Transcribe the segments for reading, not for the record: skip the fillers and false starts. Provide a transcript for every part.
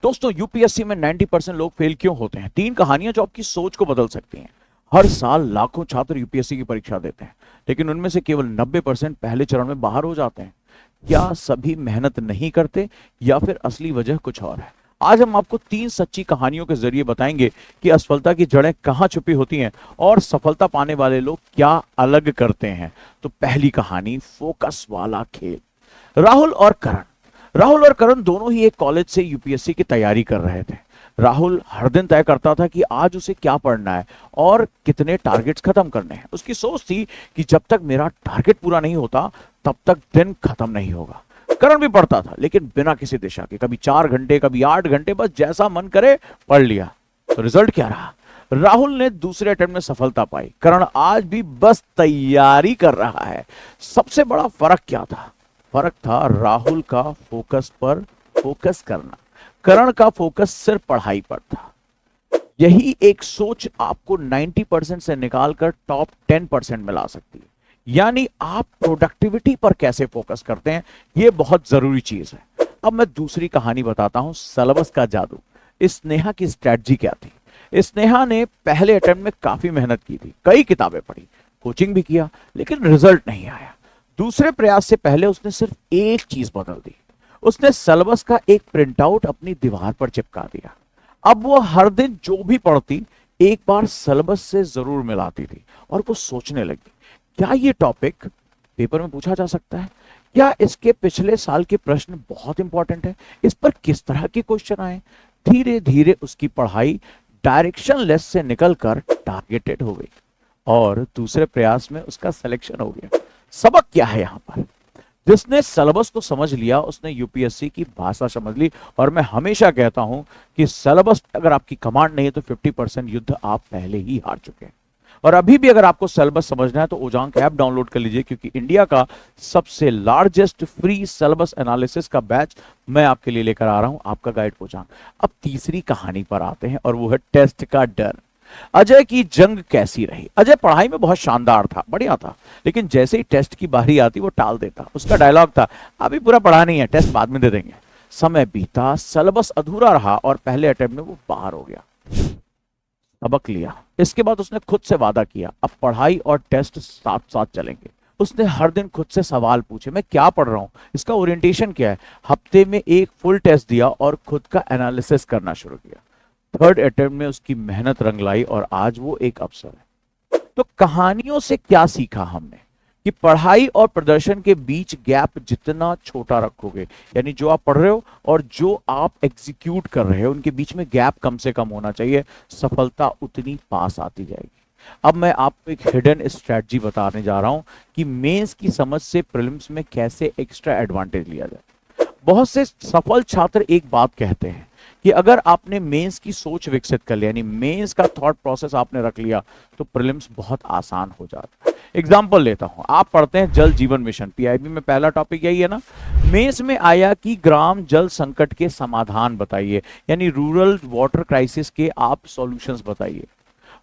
दोस्तों यूपीएससी में 90% लोग फेल क्यों होते हैं? 3 कहानियां जो आपकी सोच को बदल सकती हैं। हर साल लाखों छात्र यूपीएससी की परीक्षा देते हैं, लेकिन उनमें से केवल 90% पहले चरण में बाहर हो जाते हैं। क्या सभी मेहनत नहीं करते या फिर असली वजह कुछ और है? आज हम आपको 3 सच्ची कहानियों के जरिए बताएंगे कि असफलता की जड़ें कहां छुपी होती हैं और सफलता पाने वाले लोग क्या अलग करते हैं। तो पहली कहानी, फोकस वाला खेल। राहुल और करण। राहुल और करण दोनों ही एक कॉलेज से यूपीएससी की तैयारी कर रहे थे। राहुल हर दिन तय करता था कि आज उसे क्या पढ़ना है और कितने टारगेट्स खत्म करने हैं। उसकी सोच थी कि जब तक मेरा टारगेट पूरा नहीं होता तब तक दिन खत्म नहीं होगा। करण भी पढ़ता था, लेकिन बिना किसी दिशा के, कभी 4 घंटे कभी 8 घंटे, बस जैसा मन करे पढ़ लिया। तो रिजल्ट क्या रहा? राहुल ने दूसरे अटेम्प्ट में सफलता पाई, करण आज भी बस तैयारी कर रहा है। सबसे बड़ा फर्क क्या था? फर्क था राहुल का फोकस पर फोकस करना, करण का फोकस सिर्फ पढ़ाई पर था। यही एक सोच आपको 90% से निकालकर टॉप 10% में ला सकती है। यानी आप प्रोडक्टिविटी पर कैसे फोकस करते हैं, यह बहुत जरूरी चीज है। अब मैं दूसरी कहानी बताता हूं, सिलेबस का जादू। स्नेहा की स्ट्रैटेजी क्या थी? स्नेहा ने पहले अटेम्प्ट में काफी मेहनत की थी, कई किताबें पढ़ी, कोचिंग भी किया, लेकिन रिजल्ट नहीं आया। दूसरे प्रयास से पहले उसने सिर्फ एक चीज बदल दी। उसने सिलेबस का एक प्रिंट आउट अपनी दीवार पर चिपका दिया। अब वो हर दिन जो भी पढ़ती, एक बार सिलेबस से जरूर मिलाती थी और वो सोचने लगी, क्या ये टॉपिक पेपर में पूछा जा सकता है? क्या इसके पिछले साल के प्रश्न बहुत इंपॉर्टेंट है? इस पर किस तरह के क्वेश्चन आए? धीरे धीरे उसकी पढ़ाई डायरेक्शनलेस से निकलकर टारगेटेड हो गई और दूसरे प्रयास में उसका सिलेक्शन हो गया। सबक क्या है यहां पर? जिसने सिलेबस को समझ लिया उसने यूपीएससी की भाषा समझ ली। और मैं हमेशा कहता हूं कि सिलेबस अगर आपकी कमांड नहीं है तो 50% युद्ध आप पहले ही हार चुके हैं। और अभी भी अगर आपको सिलेबस समझना है तो ओजांक ऐप डाउनलोड कर लीजिए, क्योंकि इंडिया का सबसे लार्जेस्ट फ्री सिलेबस एनालिसिस का बैच मैं आपके लिए लेकर आ रहा हूं, आपका गाइड ओजांक। अब तीसरी कहानी पर आते हैं और वो है टेस्ट का डर। अजय की जंग कैसी रही? अजय पढ़ाई में बहुत शानदार था, बढ़िया था, लेकिन जैसे ही टेस्ट की बारी आती वो टाल देता। उसका डायलॉग था, अभी पूरा पढ़ा नहीं है, टेस्ट बाद में दे देंगे। समय बीता, सिलेबस अधूरा रहा और पहले अटेम्प्ट में वो बाहर हो गया। सबक लिया। इसके बाद उसने खुद से वादा किया, अब पढ़ाई और टेस्ट साथ साथ चलेंगे। उसने हर दिन खुद से सवाल पूछे, मैं क्या पढ़ रहा हूं, इसका ओरिएंटेशन क्या है। हफ्ते में एक फुल टेस्ट दिया और खुद का एनालिसिस करना शुरू किया। थर्ड अटेम्प्ट में उसकी मेहनत रंग लाई और आज वो एक अफसर है। तो कहानियों से क्या सीखा हमने? कि पढ़ाई और प्रदर्शन के बीच गैप जितना छोटा रखोगे, यानी जो आप पढ़ रहे हो और जो आप एग्जीक्यूट कर रहे हो, उनके बीच में गैप कम से कम होना चाहिए, सफलता उतनी पास आती जाएगी। अब मैं आपको एक हिडन स्ट्रेटजी बताने जा रहा हूं कि मेंस की समझ से प्रीलिम्स में कैसे एक्स्ट्रा एडवांटेज लिया जाए। बहुत से सफल छात्र एक बात कहते हैं कि अगर आपने मेंस की सोच विकसित कर लिया, यानी मेंस का थॉट प्रोसेस आपने रख लिया, तो प्रीलिम्स बहुत आसान हो जाता है। एग्जांपल लेता हूं, आप पढ़ते हैं जल जीवन मिशन, पीआईबी में पहला टॉपिक यही है ना। मेंस में आया कि ग्राम जल संकट के समाधान बताइए, यानी रूरल वाटर क्राइसिस के आप सॉल्यूशंस बताइए।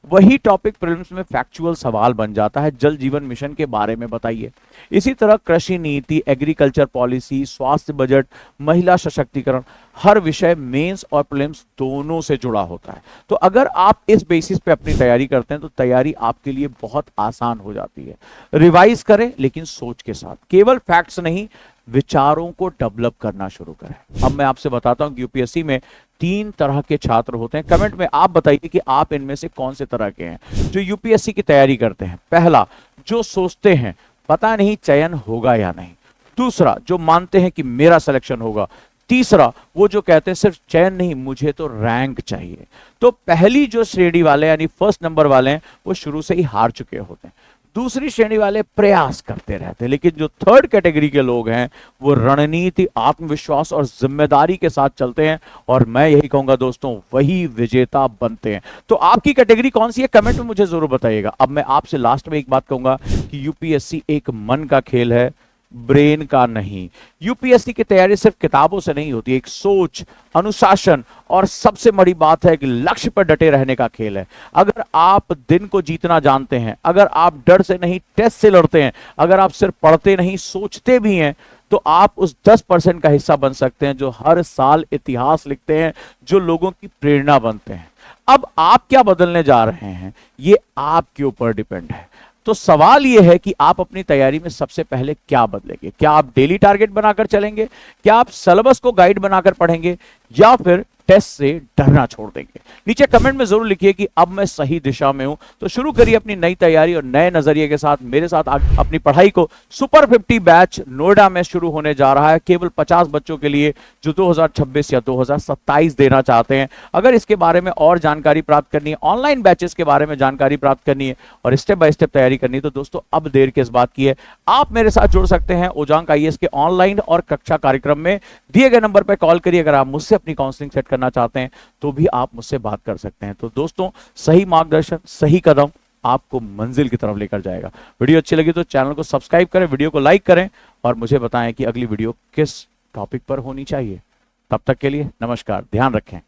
वही टॉपिक प्रीलिम्स में फैक्चुअल सवाल बन जाता है, जल जीवन मिशन के बारे में बताइए। इसी तरह कृषि नीति, एग्रीकल्चर पॉलिसी, स्वास्थ्य बजट, महिला सशक्तिकरण, हर विषय मेंस और प्रीलिम्स दोनों से जुड़ा होता है। तो अगर आप इस बेसिस पे अपनी तैयारी करते हैं तो तैयारी आपके लिए बहुत आसान हो जाती है। रिवाइज करें, लेकिन सोच के साथ, केवल फैक्ट्स नहीं, विचारों को डेवलप करना शुरू करें। अब मैं आपसे बताता हूं कि यूपीएससी में 3 तरह के छात्र होते हैं। कमेंट में आप बताइए कि आप इनमें से कौन से तरह के हैं जो यूपीएससी की तैयारी करते हैं। पहला, जो सोचते हैं पता नहीं चयन होगा या नहीं। दूसरा, जो मानते हैं कि मेरा सिलेक्शन होगा। तीसरा, वो जो कहते हैं सिर्फ चयन नहीं, मुझे तो रैंक चाहिए। तो पहली जो श्रेणी वाले यानी फर्स्ट नंबर वाले हैं वो शुरू से ही हार चुके होते हैं। दूसरी श्रेणी वाले प्रयास करते रहते हैं, लेकिन जो थर्ड कैटेगरी के लोग हैं वो रणनीति, आत्मविश्वास और जिम्मेदारी के साथ चलते हैं। और मैं यही कहूंगा दोस्तों, वही विजेता बनते हैं। तो आपकी कैटेगरी कौन सी है, कमेंट में मुझे जरूर बताइएगा। अब मैं आपसे लास्ट में एक बात कहूंगा कि यूपीएससी एक मन का खेल है, ब्रेन का नहीं। यूपीएससी की तैयारी सिर्फ किताबों से नहीं होती, एक सोच, अनुशासन और सबसे बड़ी बात है कि लक्ष्य पर डटे रहने का खेल है। अगर आप दिन को जीतना जानते हैं, अगर आप डर से नहीं टेस्ट से लड़ते हैं, अगर आप सिर्फ पढ़ते नहीं सोचते भी हैं, तो आप उस 10% का हिस्सा बन सकते हैं जो हर साल इतिहास लिखते हैं, जो लोगों की प्रेरणा बनते हैं। अब आप क्या बदलने जा रहे हैं, ये आपके ऊपर डिपेंड है। तो सवाल यह है कि आप अपनी तैयारी में सबसे पहले क्या बदलेंगे। क्या आप डेली टारगेट बनाकर चलेंगे, क्या आप सिलेबस को गाइड बनाकर पढ़ेंगे, या फिर टेस्ट से डरना छोड़ देंगे। नीचे कमेंट में जरूर लिखिए कि अब मैं सही दिशा में हूं। तो शुरू करिए अपनी नई तैयारी और नए नजरिए के साथ मेरे साथ अपनी पढ़ाई को। सुपर 50 बैच नोएडा में शुरू होने जा रहा है, केवल 50 बच्चों के लिए जो 2026 या 2027 देना चाहते हैं। अगर इसके बारे में और जानकारी प्राप्त करनी है, ऑनलाइन बैचेस के बारे में जानकारी प्राप्त करनी है और स्टेप बाय स्टेप तैयारी करनी है, तो दोस्तों अब देर किस बात की है। आप मेरे साथ जुड़ सकते हैं उजांक आईएएस के ऑनलाइन और कक्षा कार्यक्रम में। दिए गए नंबर पर कॉल करिए। अगर आप मुझसे अपनी काउंसलिंग सेट करना चाहते हैं तो भी आप मुझसे बात कर सकते हैं। तो दोस्तों, सही मार्गदर्शन, सही कदम आपको मंजिल की तरफ लेकर जाएगा। वीडियो अच्छी लगी तो चैनल को सब्सक्राइब करें, वीडियो को लाइक करें और मुझे बताएं कि अगली वीडियो किस टॉपिक पर होनी चाहिए। तब तक के लिए नमस्कार, ध्यान रखें।